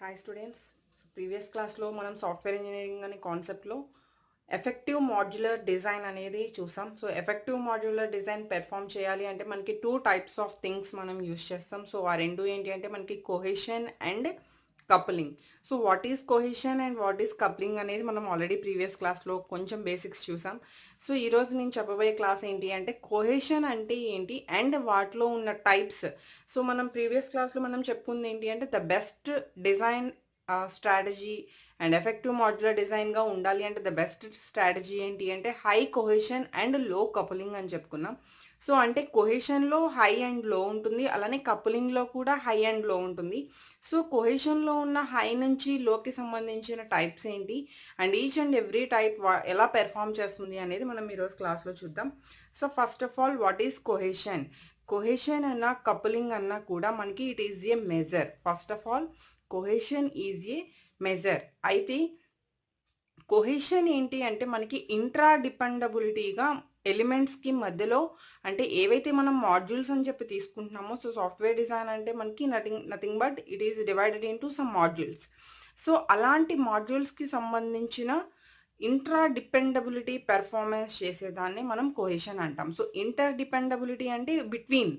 Hi students. Previous క్లాస్లో మనం software engineering అనే కాన్సెప్ట్లో ఎఫెక్టివ్ మాడ్యులర్ డిజైన్ అనేది చూసాం. So effective modular design perform చేయాలి అంటే మనకి టూ టైప్స్ ఆఫ్ థింగ్స్ మనం యూస్ చేస్తాం. సో ఆ రెండు ఏంటి అంటే మనకి cohesion and coupling. So what is cohesion and what is coupling అనేది మనం ఆల్రెడీ ప్రీవియస్ క్లాస్లో కొంచెం బేసిక్స్ చూసాం. సో ఈరోజు నేను చెప్పబోయే క్లాస్ ఏంటి అంటే కొహెషన్ అంటే ఏంటి అండ్ వాటిలో ఉన్న టైప్స్. సో మనం ప్రీవియస్ క్లాస్లో మనం చెప్పుకుంది ఏంటి అంటే the best design strategy and effective modular డిజైన్గా ఉండాలి అంటే ద బెస్ట్ స్ట్రాటజీ ఏంటి అంటే high cohesion and low coupling అని చెప్పుకున్నాం. సో అంటే కొహెషన్లో హై అండ్ లో ఉంటుంది, అలానే కపులింగ్లో కూడా హై అండ్ లో ఉంటుంది. సో కొహెషన్లో ఉన్న హై నుంచి లోకి సంబంధించిన టైప్స్ ఏంటి and each and every type ఎలా పెర్ఫామ్ చేస్తుంది అనేది మనం ఈరోజు క్లాస్లో చూద్దాం. So first of all what is cohesion? Cohesion అన్నా కపులింగ్ అన్నా కూడా మనకి it is a measure. First of all cohesion is a measure. అయితే కొహెషన్ ఏంటి అంటే మనకి ఇంట్రా డిపెండబిలిటీగా ఎలిమెంట్స్కి మధ్యలో అంటే ఏవైతే మనం మాడ్యూల్స్ అని చెప్పి తీసుకుంటున్నామో, సో సాఫ్ట్వేర్ డిజైన్ అంటే మనకి nothing but it is divided into some modules. So అలాంటి మాడ్యూల్స్కి సంబంధించిన ఇంట్రా డిపెండబిలిటీ పెర్ఫార్మెన్స్ చేసేదాన్ని మనం కొహెషన్ అంటాం. సో ఇంటర్ డిపెండబిలిటీ అంటే బిట్వీన్.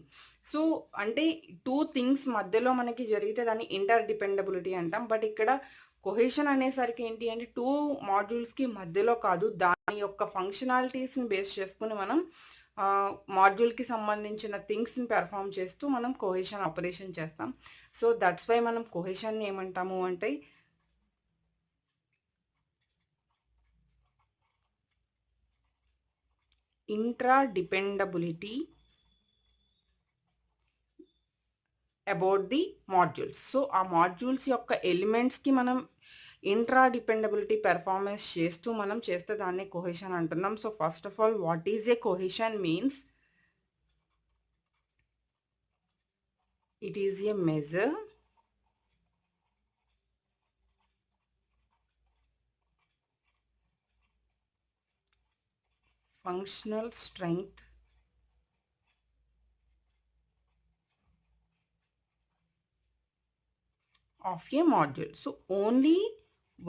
సో అంటే టూ థింగ్స్ మధ్యలో మనకి జరిగితే దాన్ని ఇంటర్ డిపెండబిలిటీ అంటాం. బట్ ఇక్కడ కొహెషన్ అనేసరికి ఏంటి అంటే టూ మాడ్యూల్స్కి మధ్యలో కాదు, దాని యొక్క ఫంక్షనాలిటీస్ని బేస్ చేసుకుని మనం మాడ్యూల్కి సంబంధించిన థింగ్స్ని పెర్ఫామ్ చేస్తూ మనం కొహెషన్ ఆపరేషన్ చేస్తాం. సో దట్స్ వై మనం కొహెషన్ ఏమంటాము అంటే intra dependability about the modules. So ఆ మాడ్యూల్స్ యొక్క ఎలిమెంట్స్కి మనం ఇంట్రా డిపెండబిలిటీ పెర్ఫార్మెన్స్ చేస్తూ మనం చేస్తే దాన్ని కొహెషన్ అంటున్నాం. So first of all what is a cohesion means it is a measure functional strength of a module. So only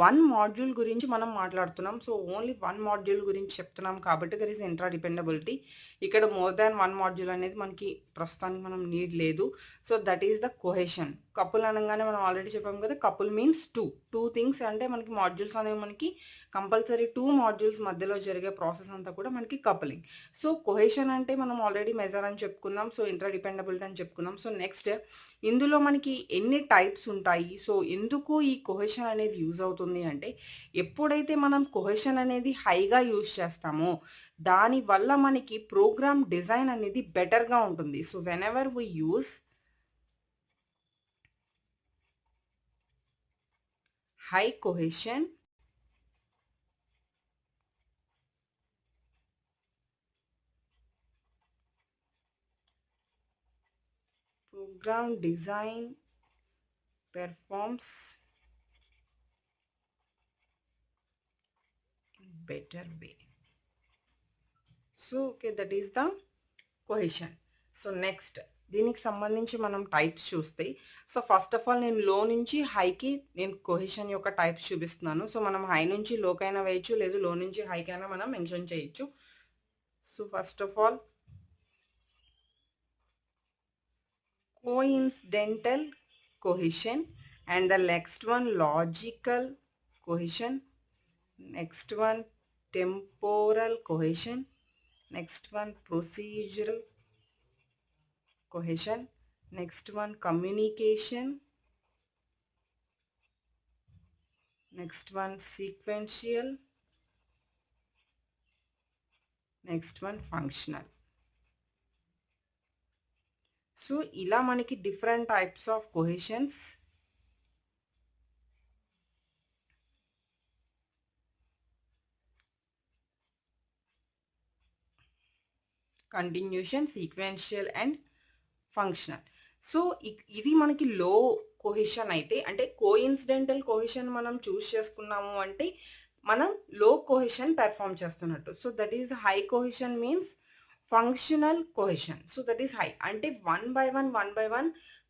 one module గురించి మనం మాట్లాడుతున్నాం. సో ఓన్లీ వన్ మాడ్యూల్ గురించి చెప్తున్నాం కాబట్టి దర్ ఈస్ ఇంట్రా డిపెండబిలిటీ. ఇక్కడ more than one module అనేది మనకి ప్రస్తుతానికి మనం నీడ్ లేదు. So that is the cohesion. Couple అనగానే మనం ఆల్రెడీ చెప్పాం కదా, కపుల్ మీన్స్ టూ థింగ్స్. అంటే మనకి మాడ్యూల్స్ అనేవి మనకి కంపల్సరీ టూ మాడ్యూల్స్ మధ్యలో జరిగే ప్రాసెస్ అంతా కూడా మనకి కపులింగ్. సో కొహెషన్ అంటే మనం ఆల్రెడీ మెజర్ అని చెప్పుకున్నాం, సో ఇంట్రా డిపెండబిలిటీ అని చెప్పుకున్నాం. సో నెక్స్ట్ ఇందులో మనకి ఎన్ని టైప్స్ ఉంటాయి, సో ఎందుకు ఈ కొహెషన్ అనేది యూజ్ అవుతుంది అంటే ఎప్పుడైతే మనం కొహెషన్ అనేది హైగా యూజ్ చేస్తామో దానివల్ల మనకి ప్రోగ్రామ్ డిజైన్ అనేది బెటర్గా ఉంటుంది. So whenever we use high cohesion program design performs in better way. So okay, that is the cohesion. So next దీనికి సంబంధించి మనం టైప్స్ చూస్తే, సో ఫస్ట్ ఆఫ్ ఆల్ నేను లో నుంచి హైకి నేను కొహెషన్ యొక్క టైప్స్ చూపిస్తున్నాను. సో మనం హై నుంచి లోకైనా వేయచ్చు, లేదు లో నుంచి హైకైనా మనం మెన్షన్ చేయొచ్చు. So first of all coincidental cohesion, and the next one logical cohesion, next one temporal cohesion, next one procedural cohesion, next one communication, next one sequential, next one functional. So ఇలా మనకి different types of cohesions continuation, sequential and functional. So ఇది మనకి లో cohesion అయితే, అంటే coincidental cohesion మనం చూస్ చేసుకున్నాము అంటే మనం లో కొహెషన్ పెర్ఫామ్ చేస్తున్నట్టు. So that is high cohesion means functional cohesion. So that is high అంటే వన్ బై వన్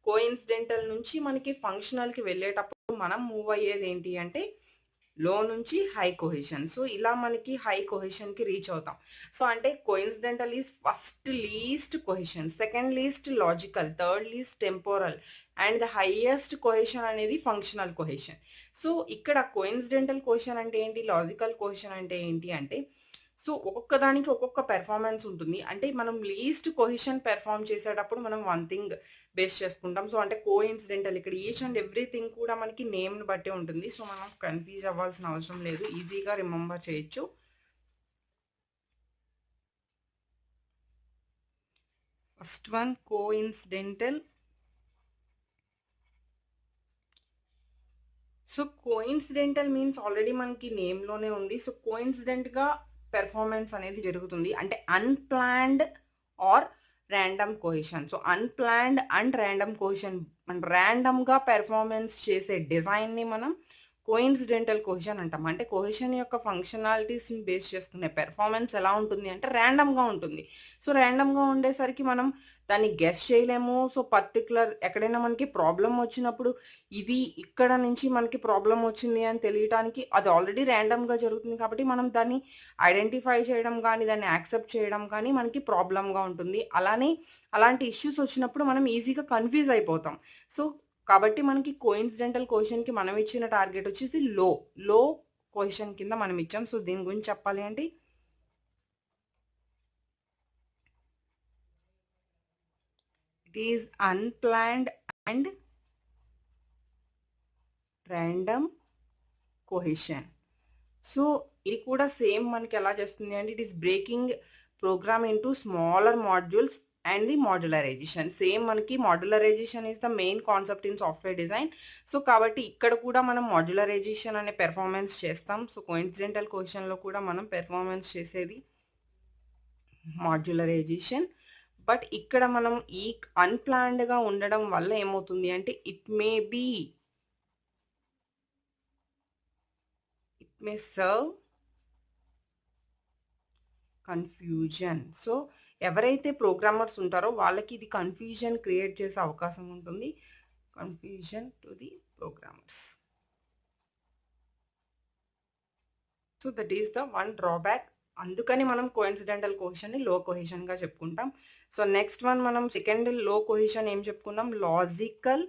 కోఇన్సిడెంటల్ నుంచి మనకి ఫంక్షనల్కి వెళ్ళేటప్పుడు మనం మూవ్ అయ్యేది ఏంటి అంటే లో నుంచి హై కొహెషన్. సో, ఇలా మనకి హై కొహెషన్‌కి రీచ్ అవుతాం. సో, అంటే coincidental is first least cohesion, second least logical, third least temporal and the highest cohesion అనేది ఫంక్షనల్ కొహెషన్. సో, ఇక్కడ కోయిన్సిడెంటల్ కొహెషన్ అంటే ఏంటి? లాజికల్ కొహెషన్ అంటే ఏంటి అంటే, సో, ఒక్కొక్క దానికి ఒక్కొక్క పెర్ఫార్మన్స్ ఉంటుంది. అంటే మనం లీస్ట్ కొహెషన్ పెర్ఫార్మ్ చేసేటప్పుడు మనం వన్ థింగ్ బేస్ చేసుకుంటాం. సో, అంటే కోఇన్సిడెంటల్ ఇక్కడ ఈచ్ అండ్ ఎవ్రీథింగ్ కూడా మనకి నేమ్‌ని బట్టే ఉంటుంది. సో, మనం కన్‌ఫ్యూజ్ అవ్వాల్సిన అవసరం లేదు. ఈజీగా రిమెంబర్ చేయొచ్చు. First one coincidental. So, coincidental means already మనకి నేమ్‌లోనే ఉంది. సో, కోయిన్సిడెంట్‌గా పెర్ఫార్మన్స్ అనేది జరుగుతుంది. అంటే unplanned or random cohesion. So, unplanned and random cohesion, రాండమ్‌గా పెర్ఫార్మన్స్ చేసే డిజైన్‌ని మనం కోయిన్సిడెంటల్ కొహెషన్ అంటాం. అంటే కొహెషన్ యొక్క ఫంక్షనాలిటీస్‌ని బేస్ చేసుకునే పెర్ఫార్మన్స్ ఎలా ఉంటుంది అంటే రాండమ్‌గా ఉంటుంది. సో, రాండమ్‌గా ఉండేసరికి మనం దాన్ని గెస్ చేయలేము. సో, పర్టిక్యులర్ ఎక్కడైనా మనకి ప్రాబ్లమ్ వచ్చినప్పుడు ఇది ఇక్కడ నుంచి మనకి ప్రాబ్లమ్ వచ్చింది అని తెలియటానికి అది ఆల్రెడీ రాండమ్‌గా జరుగుతుంది కాబట్టి మనం దాన్ని ఐడెంటిఫై చేయడం గానీ, దాన్ని యాక్సెప్ట్ చేయడం కానీ మనకి ప్రాబ్లమ్‌గా ఉంటుంది. అలానే అలాంటి ఇష్యూస్ వచ్చినప్పుడు మనం ఈజీగా కన్‌ఫ్యూజ్ అయిపోతాం. సో, కాబట్టి మనకి కోయిన్సిడెంటల్ కొషన్‌కి మనం ఇచ్చిన టార్గెట్ వచ్చేసి లో కొషన్ కింద మనం ఇచ్చాం. సో, దీని గురించి చెప్పాలి అంటే it is unplanned and random cohesion. So, ఇది కూడా సేమ్ మనకి ఎలా చేస్తుంది అంటే it is breaking program into smaller modules and the modularisation. Same మనకి modularisation is the main concept in software design. So, కాబట్టి ఇక్కడ కూడా మనం మాడ్యులరైజేషన్ అనే పెర్ఫార్మన్స్ చేస్తాం. సో, కోయిన్సిడెంటల్ క్వెషన్‌లో కూడా మనం పెర్ఫార్మన్స్ చేసేది మాడ్యులరైజేషన్. బట్ ఇక్కడ మనం ఈ అన్‌ప్లాన్డ్‌గా ఉండడం వల్ల ఏమవుతుంది అంటే it may serve confusion. So, ఎవరైతే ప్రోగ్రామర్స్ ఉంటారో వాళ్ళకి ఇది కన్‌ఫ్యూజన్ క్రియేట్ చేసే అవకాశం ఉంటుంది. Confusion to the programmers. So, that is the one drawback. అందుకని మనం కోయిన్సిడెంటల్ కొహెషన్‌ని లో కొహెషన్‌గా చెప్పుకుంటాం. సో, నెక్స్ట్ వన్ మనం సెకండ్ లో కొహెషన్ ఏం చెప్పుకున్నాం? Logical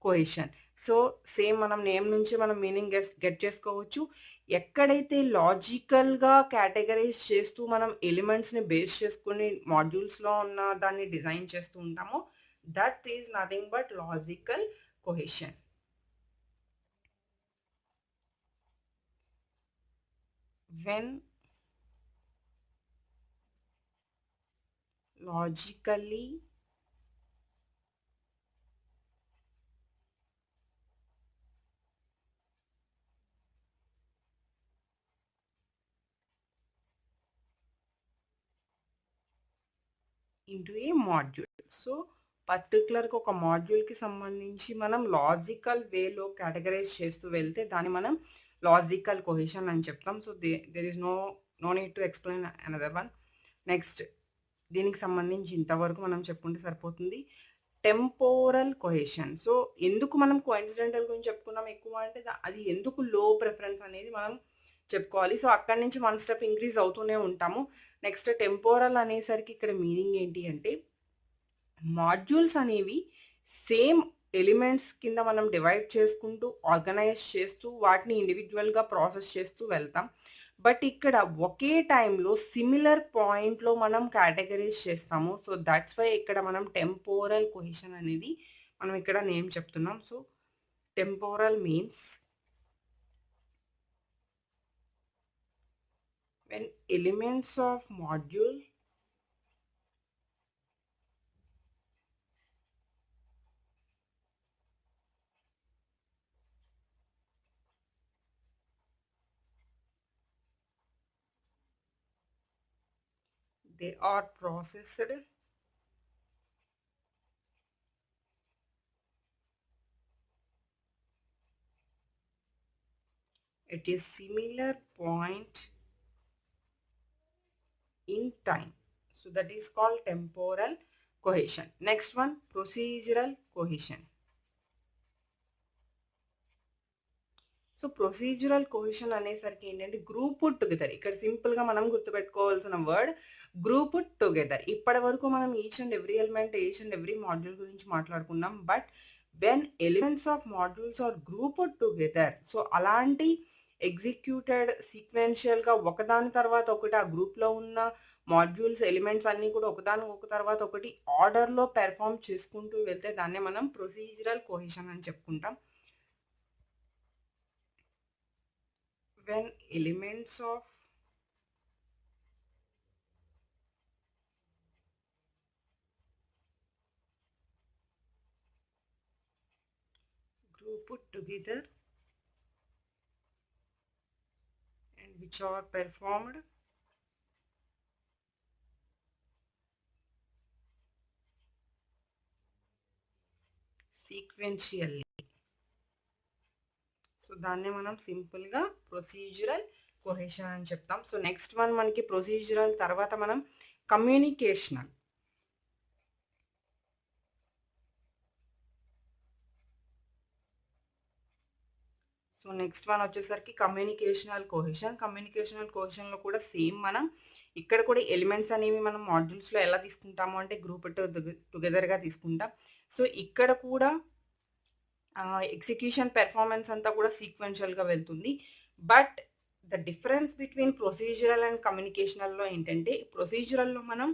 cohesion. సో, సేమ్ మనం నేమ్ నుంచి మనం మీనింగ్ గెట్ చేసుకోవచ్చు. ఎక్కడైతే లాజికల్‌గా కేటగరైజ్ చేస్తూ మనం ఎలిమెంట్స్‌ని బేస్ చేసుకొని మాడ్యూల్స్‌లో ఉన్న దాన్ని డిజైన్ చేస్తూ ఉంటామో that is nothing but logical cohesion. When logically into A module. So, పర్టిక్యులర్‌గా ఒక మాడ్యూల్‌కి సంబంధించి మనం లాజికల్ వేలో కేటగరైజ్ చేస్తూ వెళ్తే దాన్ని మనం లాజికల్ కొహెషన్ అని చెప్తాం. So, there is no need to explain another one. Next దీనికి సంబంధించి ఇంతవరకు మనం చెప్పుకుంటే సరిపోతుంది. Temporal cohesion. సో, ఎందుకు మనం కోయిన్సిడెంటల్ గురించి చెప్పుకున్నాం ఎక్కువ అంటే అది ఎందుకు లో ప్రిఫరెన్స్ అనేది మనం చెప్పుకోవాలి. సో, అక్కడి నుంచి వన్ స్టెప్ ఇంక్రీజ్ అవుతూనే ఉంటాము. నెక్స్ట్ టెంపోరల్ అనేసరికి ఇక్కడ మీనింగ్ ఏంటి అంటే మాడ్యూల్స్ అనేవి సేమ్ ఎలిమెంట్స్ కింద మనం డివైడ్ చేసుకుంటూ, ఆర్గనైజ్ చేస్తూ, వాటిని ఇండివిడ్యువల్‌గా ప్రాసెస్ చేస్తూ వెళ్తాం. బట్ ఇక్కడ ఒకే టైంలో సిమిలర్ పాయింట్‌లో మనం కేటగరైజ్ చేస్తాము. సో, దట్స్ వై ఇక్కడ మనం టెంపోరల్ కొహెషన్ అనేది మనం ఇక్కడ నేమ్ చెప్తున్నాం. So, temporal means when elements of module they are processed at a similar point in time. So that is called temporal cohesion. Next one, procedural cohesion. So procedural cohesion అనేసరికి ఏంటంటే group put together. ఇక్కడ సింపుల్‌గా మనం గుర్తుపెట్టుకోవాల్సిన word group put together. ఇప్పటివరకు మనం each and every element, each and every module గురించి మాట్లాడుకున్నాం. But when elements of modules are group put together, so అలాంటి ఎగ్జిక్యూటెడ్ సీక్వెన్షియల్‌గా ఒకదాని తర్వాత ఒకటి ఆ గ్రూప్‌లో ఉన్న మాడ్యూల్స్, ఎలిమెంట్స్ అన్నీ కూడా ఒక తర్వాత ఒకటి ఆర్డర్‌లో పెర్ఫార్మ్ చేసుకుంటూ వెళ్తే దాన్నే మనం ప్రొసీజరల్ కోహెషన్ అని చెప్పుకుంటాం. When elements of group put together and which are performed sequentially. So దాన్నే మనం సింపుల్‌గా ప్రొసీజరల్ కోహెషన్ అని చెప్తాం. సో నెక్స్ట్ వన్ మనకి ప్రొసీజరల్ తర్వాత మనం కమ్యూనికేషనల్. సో నెక్స్ట్ వన్ వచ్చేసరికి కమ్యూనికేషనల్ కోహెషన్. కమ్యూనికేషనల్ కోహెషన్‌లో కూడా సేమ్ మనం ఇక్కడ కూడా ఎలిమెంట్స్ అనేవి మనం మాడ్యూల్స్‌లో ఎలా తీసుకుంటాము అంటే గ్రూప్ టుగెదర్‌గా తీసుకుంటాం. సో ఇక్కడ కూడా ఎగ్జిక్యూషన్ పెర్ఫార్మెన్స్ అంతా కూడా సీక్వెన్షియల్‌గా వెళ్తుంది. But the difference between procedural and కమ్యూనికేషనల్‌లో ఏంటంటే ప్రొసీజరల్‌లో మనం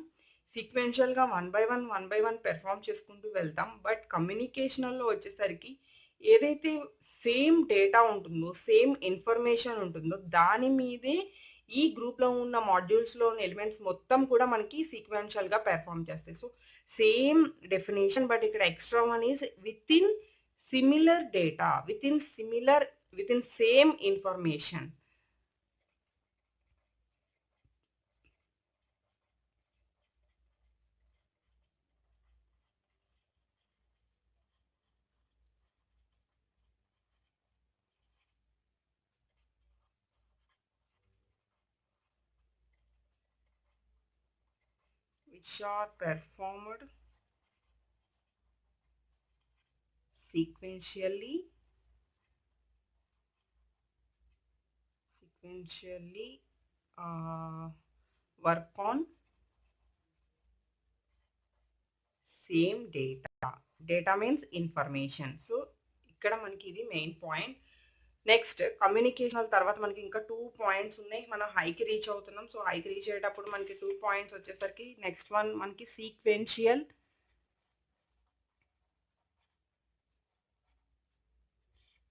సీక్వెన్షియల్‌గా వన్ బై వన్ పెర్ఫార్మ్ చేసుకుంటూ వెళ్తాం. బట్ కమ్యూనికేషనల్‌లో వచ్చేసరికి ఏదైతే సేమ్ డేటా ఉంటుందో, సేమ్ ఇన్ఫర్మేషన్ ఉంటుందో దాని మీదే ఈ గ్రూప్‌లో ఉన్న మాడ్యూల్స్‌లోని ఎలిమెంట్స్ మొత్తం కూడా మనకి సీక్వెన్షియల్‌గా పెర్ఫార్మ్ చేస్తాయి. సో సేమ్ డెఫినిషన్ బట్ ఇక్కడ extra one is within similar data, within same information. Which are performed sequentially work on same data. Data means information. So ఇక్కడ మనకి ఇది మెయిన్ పాయింట్. నెక్స్ట్ కమ్యూనికేషనల్ తర్వాత మనకి ఇంకా 2 పాయింట్స్ ఉన్నాయి. మనం హైకి రీచ్ అవుతున్నాం. సో హైకి రీచ్ అయ్యేటప్పుడు మనకి 2 పాయింట్స్ వచ్చేసరికి నెక్స్ట్ వన్ మనకి సీక్వెన్షియల్.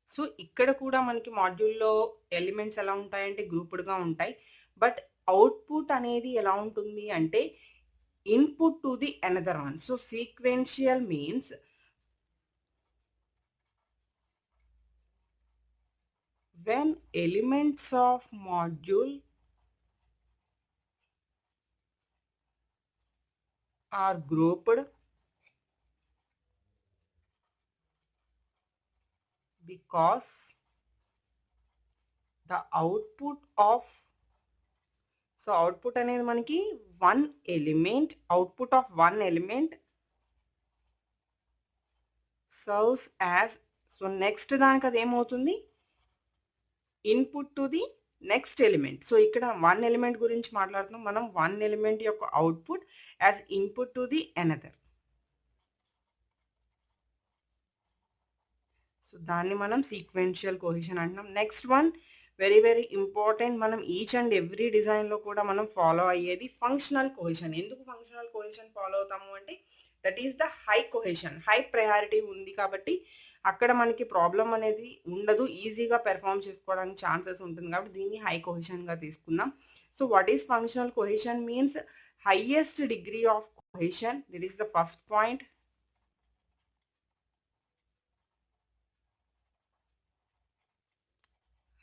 సో ఇక్కడ కూడా మనకి మాడ్యూల్‌లో ఎలిమెంట్స్ ఎలా ఉంటాయంటే గ్రూప్డ్‌గా ఉంటాయి. బట్ అవుట్‌పుట్ అనేది ఎలా ఉంటుంది అంటే input to the another one. So sequential means when elements of module are grouped because the output of, so output అనేది మనకి output of one element serves as, so next దానికి అది ఏమవుతుంది input to the next element. So ఇక్కడ one element గురించి మాట్లాడుతున్నాం మనం. One element యొక్క output as input to the another. So దాన్ని మనం సీక్వెన్షియల్ కోహెషన్ అంటున్నాం. Next one very important. మనం ఈచ్ అండ్ ఎవ్రీ డిజైన్‌లో కూడా మనం ఫాలో అయ్యేది ఫంక్షనల్ కోహెషన్. ఎందుకు ఫంక్షనల్ కోహెషన్ ఫాలో అవుతాము అంటే that is the high cohesion. High priority ఉంది కాబట్టి అక్కడ మనకి ప్రాబ్లమ్ అనేది ఉండదు. ఈజీగా పెర్ఫార్మ్ చేసుకోవడానికి ఛాన్సెస్ ఉంటుంది కాబట్టి దీన్ని హై కోహెషన్‌గా తీసుకుందాం. So what is functional cohesion means highest degree of cohesion. This is the first point.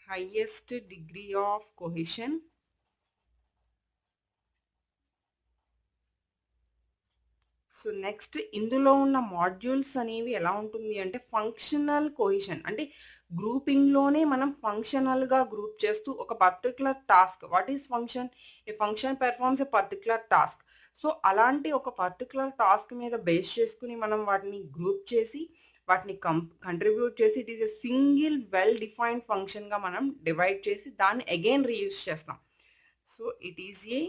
highest degree of cohesion. So next ఇందులో ఉన్న మాడ్యూల్స్ అనేవి ఎలా ఉంటుంది అంటే ఫంక్షనల్ కోహెషన్ అంటే గ్రూపింగ్‌లోనే మనం ఫంక్షనల్‌గా గ్రూప్ చేస్తూ ఒక particular task. What is function? A function performs a particular task. So అలాంటి ఒక పర్టిక్యులర్ టాస్క్ మీద బేస్ చేసుకొని మనం వాటిని గ్రూప్ చేసి వాటిని కంట్రిబ్యూట్ చేసి it is a single well defined ఫంక్షన్‌గా మనం డివైడ్ చేసి దాన్ని అగైన్ రీయూజ్ చేస్తాం. So, it is a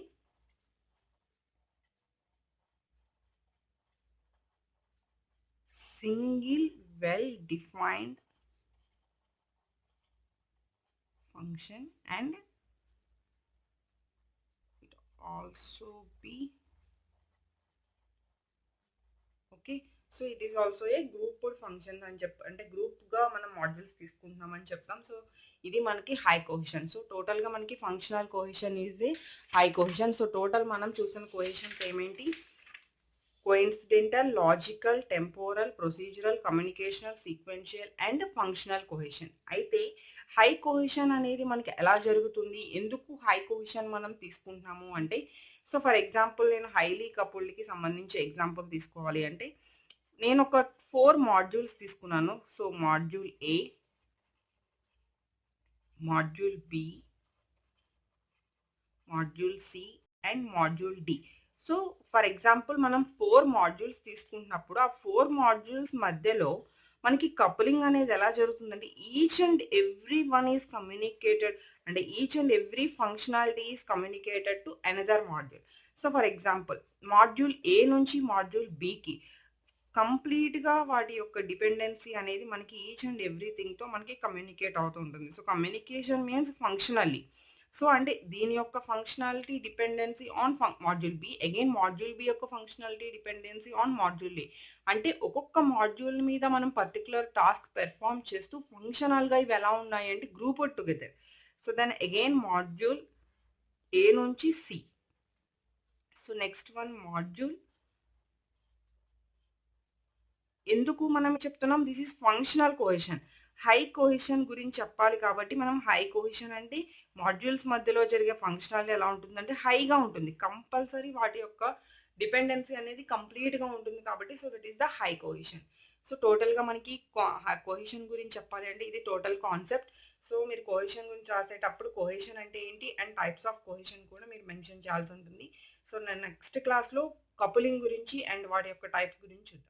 single well defined function and it also be okay. So, it is also a grouped function అని అంటే గ్రూప్‌గా మనం మాడ్యూల్స్ తీసుకుంటున్నామని చెప్తాం. సో, ఇది మనకి హై కోహెషన్. సో, టోటల్‌గా మనకి functional cohesion is a high cohesion. So, total మనం చూస్తున్న కోహెషన్స్ ఏమేంటి? Coincidental, logical, temporal, procedural, communicational, sequential and functional cohesion. అయితే హై కోహెషన్ అనేది మనకి ఎలా జరుగుతుంది? ఎందుకు హై కోహెషన్ మనం తీసుకుంటున్నాము అంటే, సో, ఫర్ ఎగ్జాంపుల్ నేను హైలీ కపుల్డ్‌కి సంబంధించి ఎగ్జాంపుల్ తీసుకోవాలి అంటే, నేను ఒక 4 మాడ్యూల్స్ తీసుకున్నాను. So, module A, module B, module C and module D. So, for example మనం 4 మాడ్యూల్స్ తీసుకుంటున్నప్పుడు ఆ 4 మాడ్యూల్స్ మధ్యలో మనకి కపులింగ్ అనేది ఎలా జరుగుతుందంటే each and every one is communicated అంటే each and every functionality is communicated to another module. So, for example module A నుంచి మాడ్యూల్ బికి కంప్లీట్‌గా వాటి యొక్క డిపెండెన్సీ అనేది మనకి ఈచ్ అండ్ ఎవ్రీథింగ్‌తో మనకి కమ్యూనికేట్ అవుతూ ఉంటుంది. So, communication means functionally. So, అంటే దీని యొక్క functionality dependency on module B. Again module B యొక్క functionality dependency on module A. అంటే ఒక్కొక్క మాడ్యూల్ మీద మనం పర్టిక్యులర్ టాస్క్ పెర్ఫార్మ్ చేస్తూ ఫంక్షనల్‌గా ఇవి ఎలా ఉన్నాయి అంటే grouped together. So, then again module A నుంచి C. So, next one module ఎందుకు మనం చెప్తున్నాం? This is functional cohesion. High cohesion గురించి చెప్పాలి కాబట్టి మనం హై కోహెషన్ అంటే మాడ్యూల్స్ మధ్యలో జరిగే ఫంక్షనాలిటీ ఎలా ఉంటుందంటే హైగా ఉంటుంది. కంపల్సరీ వాటి యొక్క డిపెండెన్సీ అనేది కంప్లీట్‌గా ఉంటుంది కాబట్టి so, that is the high cohesion. So, టోటల్‌గా మనకి కోహెషన్ గురించి చెప్పాలి అంటే ఇది టోటల్ కాన్సెప్ట్. సో, మీరు కోహెషన్ గురించి రాసేటప్పుడు కోహెషన్ అంటే ఏంటి అండ్ టైప్స్ ఆఫ్ కోహెషన్ కూడా మీరు మెన్షన్ చేయాల్సి ఉంటుంది. సో, నేను నెక్స్ట్ క్లాస్‌లో కపులింగ్ గురించి అండ్ వాటి యొక్క టైప్స్ గురించి చూద్దాం.